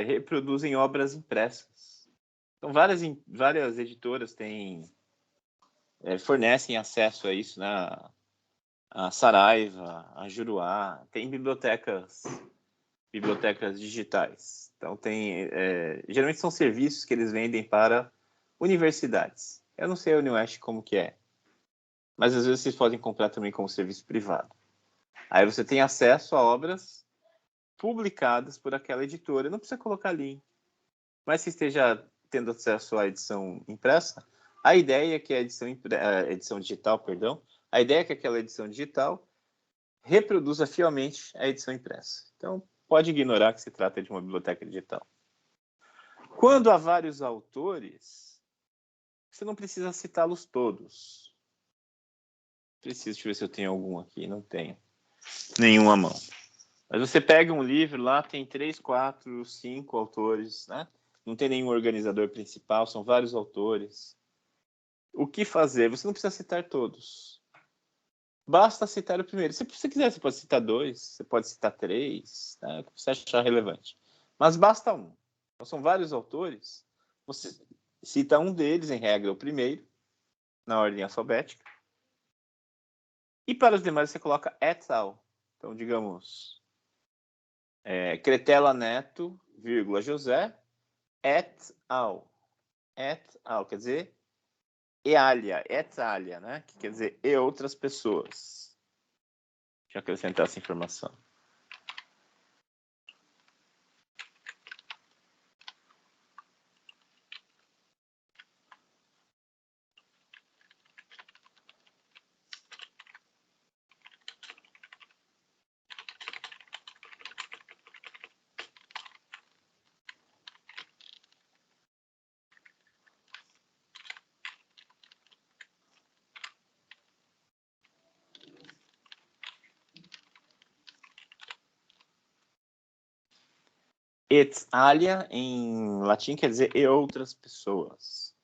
reproduzem obras impressas. Então, várias editoras fornecem acesso a isso, né? A Saraiva, a Juruá, tem bibliotecas digitais. Então, geralmente são serviços que eles vendem para universidades. Eu não sei a UniOeste como que é, mas às vezes vocês podem comprar também como serviço privado. Aí você tem acesso a obras publicadas por aquela editora. Não precisa colocar link, mas se esteja tendo acesso à edição impressa, a ideia é que a edição digital, perdão, a ideia é que aquela edição digital reproduza fielmente a edição impressa. Então, pode ignorar que se trata de uma biblioteca digital. Quando há vários autores, você não precisa citá-los todos. Deixa eu ver se eu tenho algum aqui. Não tenho nenhum à mão. Mas você pega um livro, lá tem 3, 4, 5 autores, né? Não tem nenhum organizador principal, são vários autores. O que fazer? Você não precisa citar todos. Basta citar o primeiro. Se você quiser, você pode citar 2, você pode citar 3, né? O que você achar relevante. Mas basta um. Então, são vários autores. Você cita um deles, em regra, o primeiro, na ordem alfabética. E para os demais, você coloca et al. Então, digamos, Cretela Neto, vírgula, José, et al. Et al, quer dizer, et alia, né? Que quer dizer, e outras pessoas. Deixa eu acrescentar essa informação. Et alia, em latim, quer dizer e outras pessoas.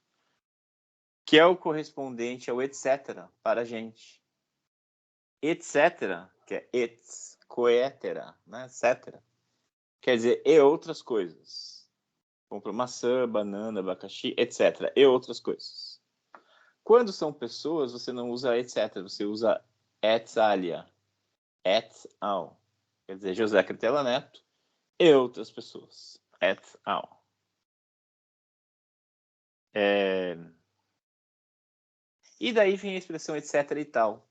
Que é o correspondente ao etc. para a gente. Etc., que é et, coetera, né? Etc. Quer dizer e outras coisas. Compra maçã, banana, abacaxi, etc. E outras coisas. Quando são pessoas, você não usa etc. Você usa et alia. Et al. Quer dizer, José Cretela Neto e outras pessoas. Et al. E daí vem a expressão etc e tal,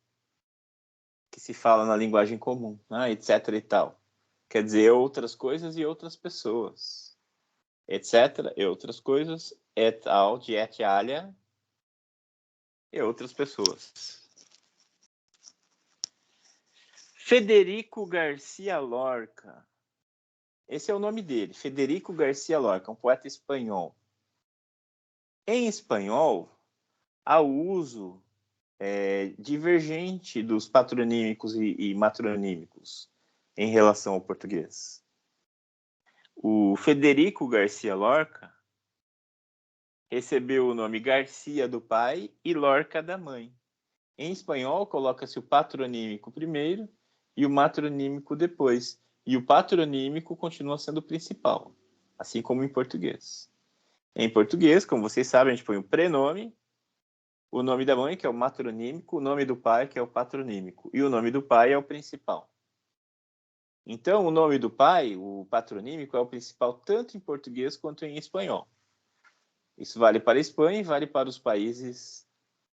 que se fala na linguagem comum, né? Etc e tal. Quer dizer outras coisas e outras pessoas. Etc e outras coisas, et al, de et alia, e outras pessoas. Federico Garcia Lorca. Esse é o nome dele, Federico Garcia Lorca, um poeta espanhol. Em espanhol, há o uso divergente dos patronímicos e matronímicos em relação ao português. O Federico Garcia Lorca recebeu o nome Garcia do pai e Lorca da mãe. Em espanhol, coloca-se o patronímico primeiro e o matronímico depois. E o patronímico continua sendo o principal, assim como em português. Em português, como vocês sabem, a gente põe o prenome, o nome da mãe, que é o matronímico, o nome do pai, que é o patronímico, e o nome do pai é o principal. Então, o nome do pai, o patronímico, é o principal tanto em português quanto em espanhol. Isso vale para a Espanha e vale para os países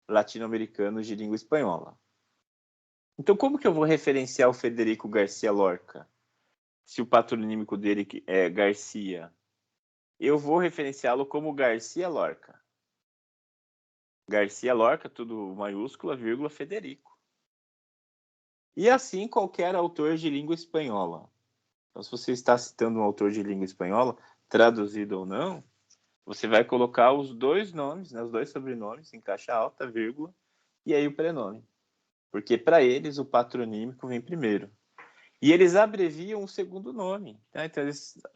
latino-americanos de língua espanhola. Então, como que eu vou referenciar o Federico Garcia Lorca? Se o patronímico dele é Garcia, eu vou referenciá-lo como Garcia Lorca. Garcia Lorca, tudo maiúscula, vírgula, Federico. E assim qualquer autor de língua espanhola. Então, se você está citando um autor de língua espanhola, traduzido ou não, você vai colocar os dois nomes, né, os dois sobrenomes em caixa alta, vírgula, e aí o prenome. Porque para eles o patronímico vem primeiro. E eles abreviam o segundo nome. Tá? Então,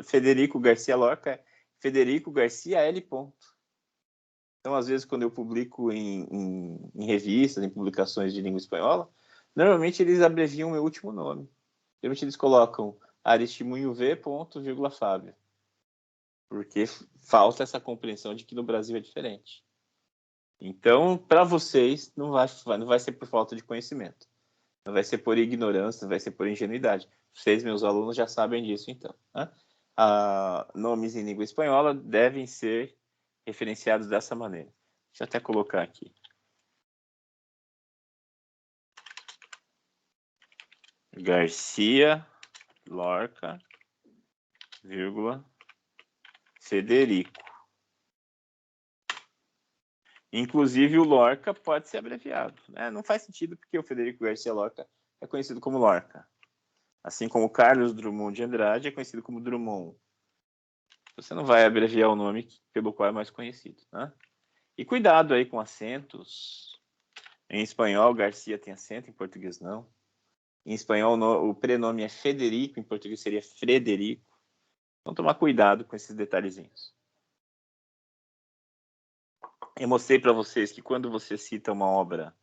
Federico Garcia Lorca é Federico Garcia L. Ponto. Então, às vezes, quando eu publico em revistas, em publicações de língua espanhola, Normalmente eles abreviam o meu último nome. Geralmente eles colocam Aristimunho V. vírgula Fábio. Porque falta essa compreensão de que no Brasil é diferente. Então, para vocês, não vai ser por falta de conhecimento. Não vai ser por ignorância, não vai ser por ingenuidade. Vocês, meus alunos, já sabem disso, então. Né? Nomes em língua espanhola devem ser referenciados dessa maneira. Deixa eu até colocar aqui. Garcia, Lorca, vírgula, Federico. Inclusive, o Lorca pode ser abreviado. Né? Não faz sentido porque o Federico Garcia Lorca é conhecido como Lorca. Assim como Carlos Drummond de Andrade é conhecido como Drummond. Você não vai abreviar o nome pelo qual é mais conhecido. Né? E cuidado aí com acentos. Em espanhol, Garcia tem acento, em português não. Em espanhol, o prenome é Federico, em português seria Frederico. Então, tomar cuidado com esses detalhezinhos. Eu mostrei para vocês que quando você cita uma obra,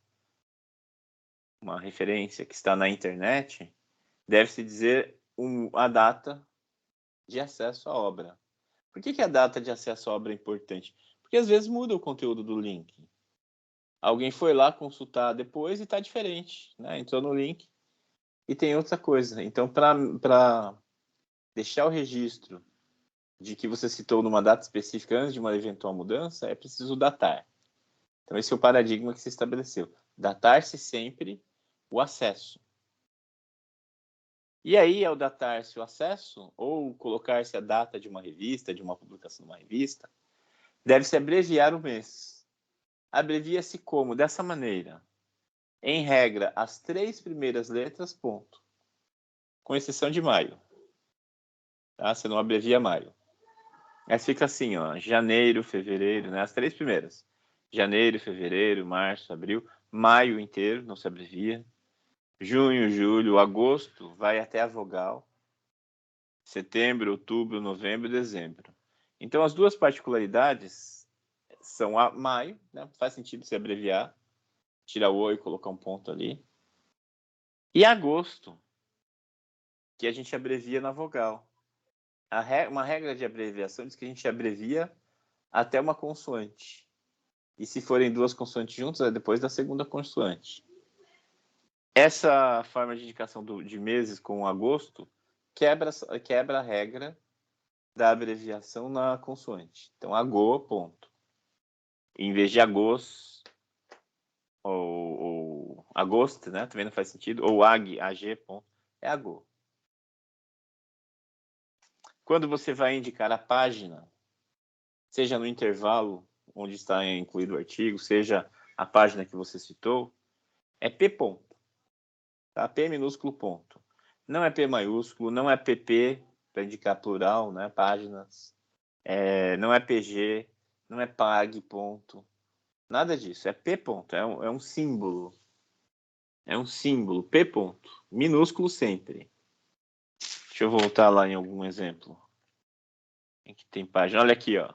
uma referência que está na internet, deve-se dizer a data de acesso à obra. Por que a data de acesso à obra é importante? Porque às vezes muda o conteúdo do link. Alguém foi lá consultar depois e está diferente. Né? Entrou no link e tem outra coisa. Então, para deixar o registro de que você citou numa data específica antes de uma eventual mudança, é preciso datar. Então, esse é o paradigma que se estabeleceu. Datar-se sempre o acesso. E aí, ao datar-se o acesso, ou colocar-se a data de uma revista, de uma publicação de uma revista, deve-se abreviar o mês. Abrevia-se como? Dessa maneira. Em regra, as 3 primeiras letras, ponto. Com exceção de maio. Tá? Você não abrevia maio. Mas fica assim, ó, janeiro, fevereiro, né? As 3 primeiras. Janeiro, fevereiro, março, abril, maio inteiro, não se abrevia. Junho, julho, agosto, vai até a vogal. Setembro, outubro, novembro, dezembro. Então, as duas particularidades são a maio, né? Faz sentido se abreviar, tirar o O e colocar um ponto ali. E agosto, que a gente abrevia na vogal. Uma regra de abreviação diz que a gente abrevia até uma consoante. E se forem 2 consoantes juntas, é depois da segunda consoante. Essa forma de indicação de meses com agosto quebra a regra da abreviação na consoante. Então, agô, ponto. Em vez de agosto, ou agosto, né? Também não faz sentido. Ou ag, ponto. É agô. Quando você vai indicar a página, seja no intervalo onde está incluído o artigo, seja a página que você citou, é P ponto. Tá? P minúsculo ponto. Não é P maiúsculo, não é PP, para indicar plural, né? Páginas. Não é PG, não é PAG ponto. Nada disso. É P ponto. É um símbolo. É um símbolo. P ponto. Minúsculo sempre. Deixa eu voltar lá em algum exemplo. Em que tem página. Olha aqui, ó.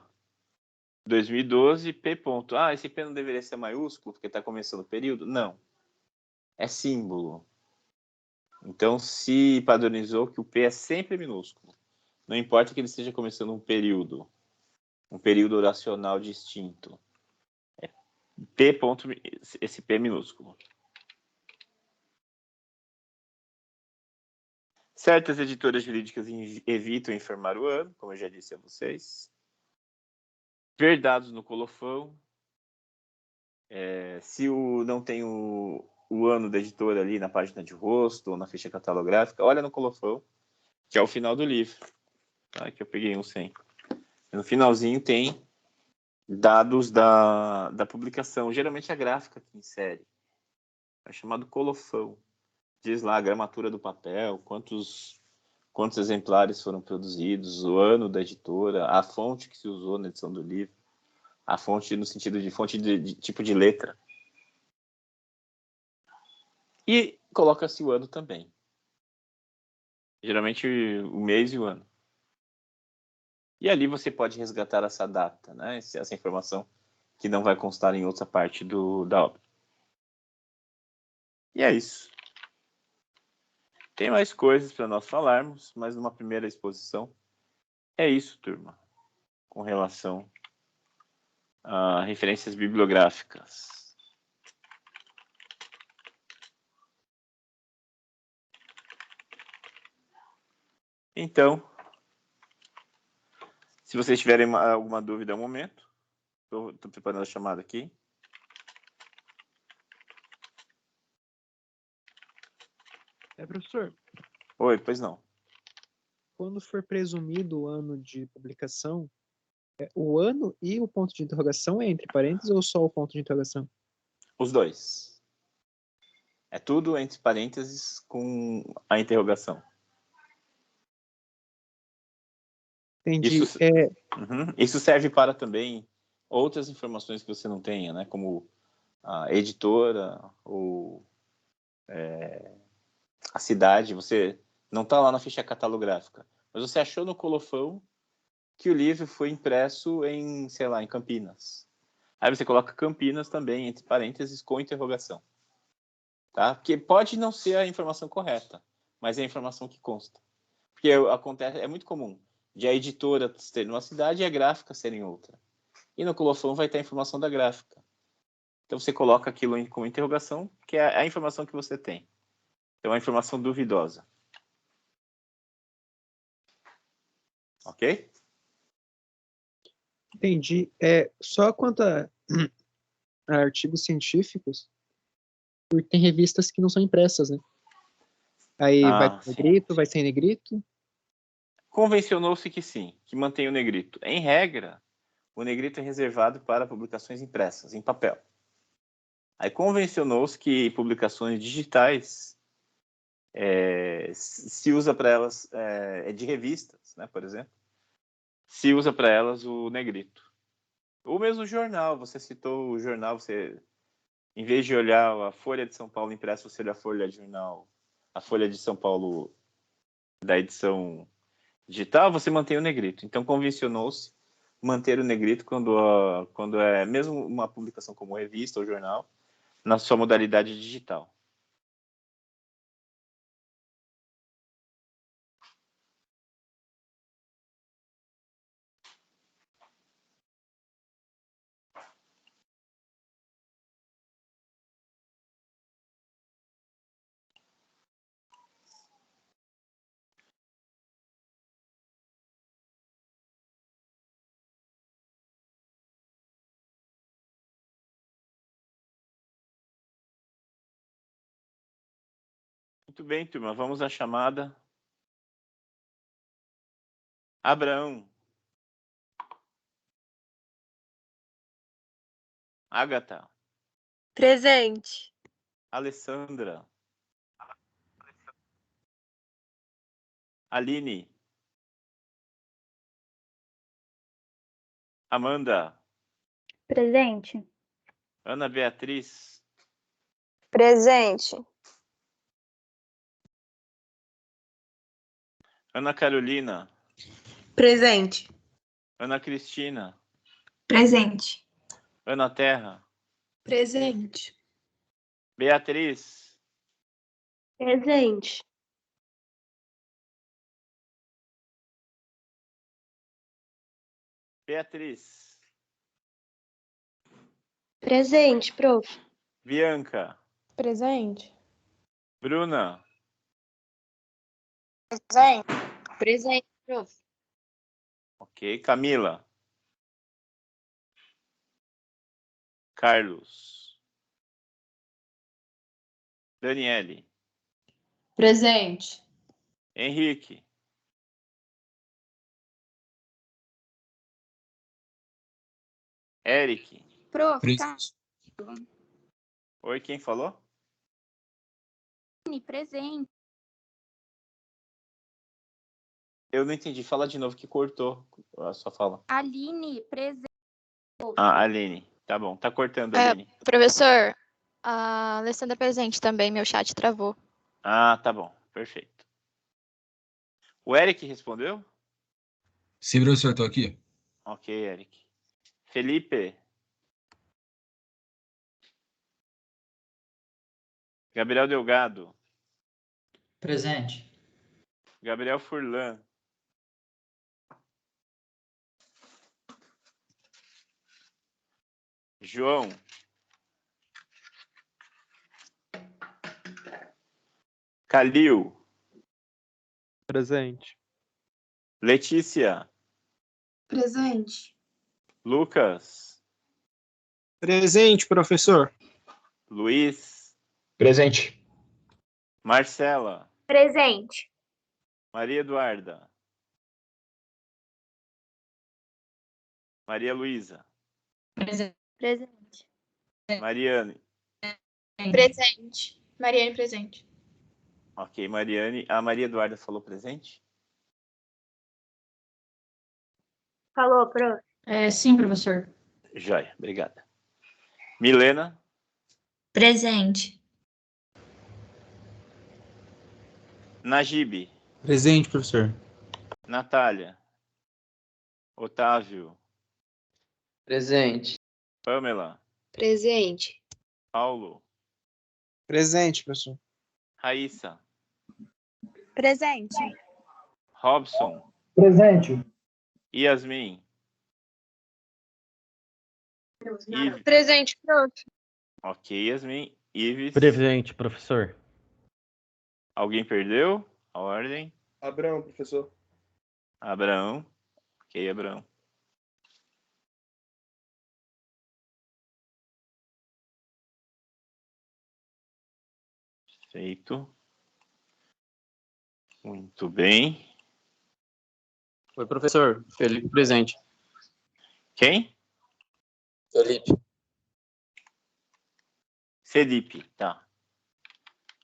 2012, P ponto. Ah, esse P não deveria ser maiúsculo porque está começando o período? Não. É símbolo. Então, se padronizou que o P é sempre minúsculo. Não importa que ele esteja começando um período oracional distinto. É P ponto, esse P minúsculo. Certas editoras jurídicas evitam informar o ano, como eu já disse a vocês. Ver dados no colofão. Se não tem o ano da editora ali na página de rosto ou na ficha catalográfica, olha no colofão, que é o final do livro. Tá? Que eu peguei um sem. No finalzinho tem dados da publicação. Geralmente é a gráfica que insere. É chamado colofão. Diz lá a gramatura do papel, quantos exemplares foram produzidos, o ano da editora, a fonte que se usou na edição do livro, a fonte no sentido de fonte de tipo de letra. E coloca-se o ano também. Geralmente o mês e o ano. E ali você pode resgatar essa data, né? Essa informação que não vai constar em outra parte da obra. E é isso. Tem mais coisas para nós falarmos, mas numa primeira exposição é isso, turma, com relação a referências bibliográficas. Então, se vocês tiverem alguma dúvida, é o momento. Estou preparando a chamada aqui. Professor, Oi, pois não. quando for presumido o ano de publicação, o ano e o ponto de interrogação é entre parênteses ou só o ponto de interrogação? Os dois. É tudo entre parênteses com a interrogação. Entendi. Isso serve para também outras informações que você não tenha, né? Como a editora ou a cidade. Você não está lá na ficha catalográfica, mas você achou no colofão que o livro foi impresso em, sei lá, em Campinas. Aí você coloca Campinas também, entre parênteses, com interrogação. Tá? Porque pode não ser a informação correta, mas é a informação que consta. Porque acontece, é muito comum de a editora ser numa cidade e a gráfica ser em outra. E no colofão vai ter a informação da gráfica. Então você coloca aquilo como interrogação, que é a informação que você tem. Então é uma informação duvidosa. Ok? Entendi. Só quanto a artigos científicos, porque tem revistas que não são impressas, né? Aí vai com Sim. negrito, vai sem negrito. Convencionou-se que sim, que mantém o negrito. Em regra, o negrito é reservado para publicações impressas, em papel. Aí convencionou-se que publicações digitais se usa para elas, de revistas, né, por exemplo, se usa para elas o negrito. Ou mesmo o jornal, você citou o jornal, você, em vez de olhar a Folha de São Paulo impressa, você olha a Folha de Jornal, a Folha de São Paulo da edição digital, você mantém o negrito. Então, convencionou-se manter o negrito quando é mesmo uma publicação como revista ou jornal, na sua modalidade digital. Muito bem, turma, vamos à chamada. Abraão. Agatha. Presente. Alessandra. Aline. Amanda. Presente. Ana Beatriz. Presente. Ana Carolina. Presente. Ana Cristina. Presente. Ana Terra. Presente. Beatriz. Presente. Beatriz. Presente, prof. Bianca. Presente. Bruna. Presente. Presente, prof. Ok. Camila. Carlos. Daniele. Presente. Henrique. Eric. Prof, Presente. Oi, quem falou? Carne, presente. Eu não entendi. Fala de novo que cortou a sua fala. Aline, presente. Ah, Aline. Tá bom. Tá cortando, Aline. Professor, a Alessandra presente também, meu chat travou. Ah, tá bom. Perfeito. O Eric respondeu? Sim, professor, estou aqui. Ok, Eric. Felipe. Gabriel Delgado. Presente. Gabriel Furlan. João. Calil. Presente. Letícia. Presente. Lucas. Presente, professor. Luiz. Presente. Marcela. Presente. Maria Eduarda. Maria Luísa. Presente. Mariane. Presente. Mariane, presente. Ok, Mariane. A Maria Eduarda falou presente? Falou, prof. Sim, professor. Joia, obrigada. Milena. Presente. Najib. Presente, professor. Natália. Otávio. Presente. Pamela. Presente. Paulo. Presente, professor. Raíssa. Presente. Robson. Presente. Yasmin. Ives. Presente, prof. Ok, Yasmin. Ives. Presente, professor. Alguém perdeu a ordem? Abraão, professor. Abraão. Ok, Abraão. Feito. Muito bem. Oi, professor. Felipe, presente. Quem? Felipe. Felipe, tá.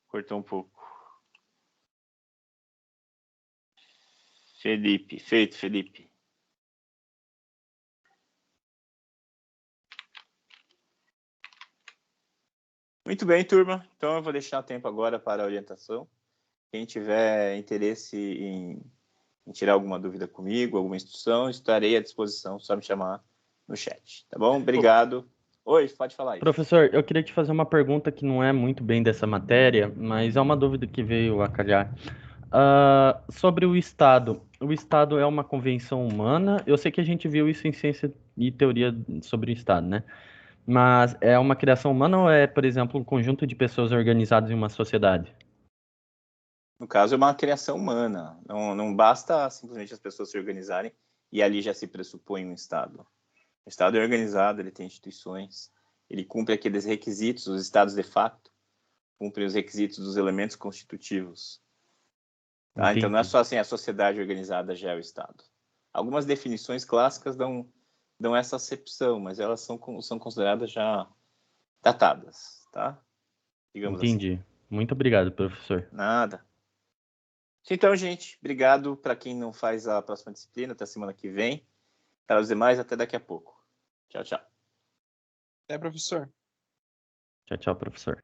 Cortou um pouco. Felipe, feito, Felipe. Muito bem, turma. Então eu vou deixar tempo agora para a orientação. Quem tiver interesse em tirar alguma dúvida comigo, alguma instrução, estarei à disposição, só me chamar no chat, tá bom? Obrigado. Oi, pode falar aí. Professor, eu queria te fazer uma pergunta que não é muito bem dessa matéria, mas é uma dúvida que veio a calhar. Sobre o Estado. O Estado é uma convenção humana? Eu sei que a gente viu isso em ciência e teoria sobre o Estado, né? Mas é uma criação humana ou é, por exemplo, um conjunto de pessoas organizadas em uma sociedade? No caso, é uma criação humana. Não basta simplesmente as pessoas se organizarem e ali já se pressupõe um Estado. O Estado é organizado, ele tem instituições, ele cumpre aqueles requisitos, os Estados de facto cumprem os requisitos dos elementos constitutivos. Tá? Então, não é só assim, a sociedade organizada já é o Estado. Algumas definições clássicas dão essa acepção, mas elas são consideradas já datadas, tá? Digamos Entendi. assim. Muito obrigado, professor. Nada. Então, gente, obrigado para quem não faz a próxima disciplina, até semana que vem. Para os demais, até daqui a pouco. Tchau, tchau. Até, professor. Tchau, tchau, professor.